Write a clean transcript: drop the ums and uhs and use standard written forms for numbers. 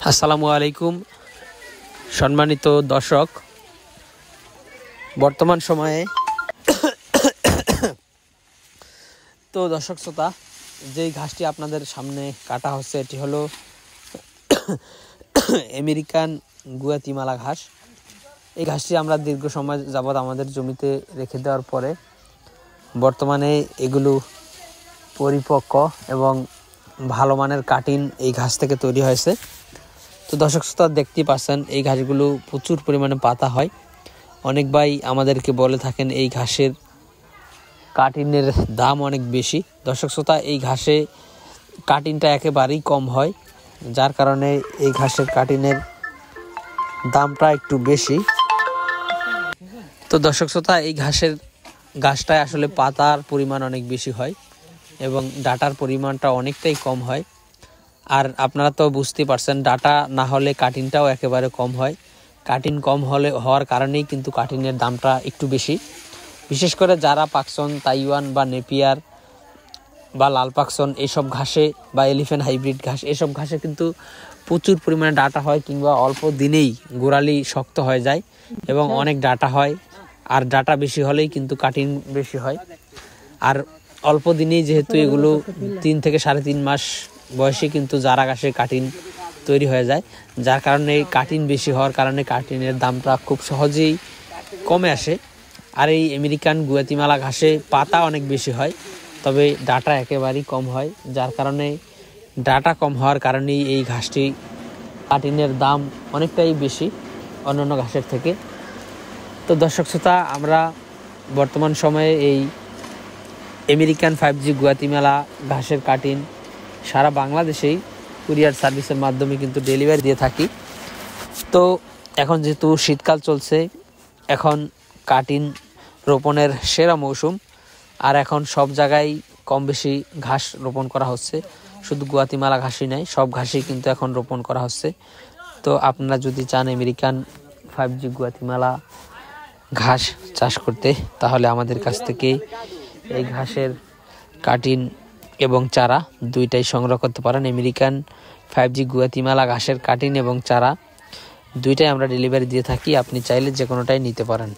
আসসালামু আলাইকুম সম্মানিত দর্শক, বর্তমান সময়ে তো দর্শক শ্রোতা, যেই ঘাসটি আপনাদের সামনে কাটা হচ্ছে এটি হলো আমেরিকান গুয়াতিমালা ঘাস। এই ঘাসটি আমরা দীর্ঘ সময় যাবৎ আমাদের জমিতে রেখে দেওয়ার পরে বর্তমানে এগুলো পরিপক্ক এবং ভালো মানের কাটিং এই ঘাস থেকে তৈরি হয়েছে। তো দর্শক শ্রোতা, দেখতেই পাচ্ছেন এই ঘাসগুলো প্রচুর পরিমাণে পাতা হয়। অনেক ভাই আমাদেরকে বলে থাকেন এই ঘাসের কাটিংয়ের দাম অনেক বেশি। দর্শক শ্রোতা, এই ঘাসে কাটিংটা একেবারেই কম হয়, যার কারণে এই ঘাসের কাটিংয়ের দামটা একটু বেশি। তো দর্শক শ্রোতা, এই ঘাসটায় আসলে পাতার পরিমাণ অনেক বেশি হয় এবং ডাটার পরিমাণটা অনেকটাই কম হয়। আর আপনারা তো বুঝতে পারছেন, ডাটা না হলে কাটিংটাও একেবারে কম হয়। কাটিং কম হওয়ার কারণেই কিন্তু কাটিংয়ের দামটা একটু বেশি। বিশেষ করে যারা পাকসন, তাইওয়ান বা নেপিয়ার বা লাল পাকসন এইসব ঘাসে বা এলিফ্যান্ট হাইব্রিড ঘাস, এসব ঘাসে কিন্তু প্রচুর পরিমাণে ডাটা হয় কিংবা অল্প দিনেই গোড়ালি শক্ত হয়ে যায় এবং অনেক ডাটা হয়। আর ডাটা বেশি হলেই কিন্তু কাটিং বেশি হয়। আর অল্প দিনেই যেহেতু এগুলো 3 থেকে 3.5 মাস বয়সে কিন্তু জারা ঘাসের কাটিং তৈরি হয়ে যায়, যার কারণে কাটিং বেশি হওয়ার কারণে কাটিংয়ের দামটা খুব সহজেই কমে আসে। আর এই আমেরিকান গুয়াতিমালা ঘাসে পাতা অনেক বেশি হয়, তবে ডাটা একেবারেই কম হয়, যার কারণে ডাটা কম হওয়ার কারণেই এই ঘাসটি কাটিংয়ের দাম অনেকটাই বেশি অন্যান্য ঘাসের থেকে। তো দর্শক শ্রোতা, আমরা বর্তমান সময়ে এই আমেরিকান 5G গুয়াতিমালা ঘাসের কাটিং সারা বাংলাদেশেই কুরিয়ার সার্ভিসের মাধ্যমে কিন্তু ডেলিভারি দিয়ে থাকি। তো এখন যেহেতু শীতকাল চলছে, এখন কাটিং রোপণের সেরা মৌসুম। আর এখন সব জায়গায় কম বেশি ঘাস রোপণ করা হচ্ছে, শুধু গুয়াতিমালা ঘাসই নয়, সব ঘাসই কিন্তু এখন রোপণ করা হচ্ছে। তো আপনারা যদি চান আমেরিকান 5G গুয়াতিমালা ঘাস চাষ করতে, তাহলে আমাদের কাছ থেকে এই ঘাসের কাটিং এবং চারা দুইটাই সংগ্রহ করতে পারেন। আমেরিকান 5G গুয়াতিমালা ঘাসের কাটিং এবং চারা দুইটাই আমরা ডেলিভারি দিয়ে থাকি, আপনি চাইলে যে কোনোটাই নিতে পারেন।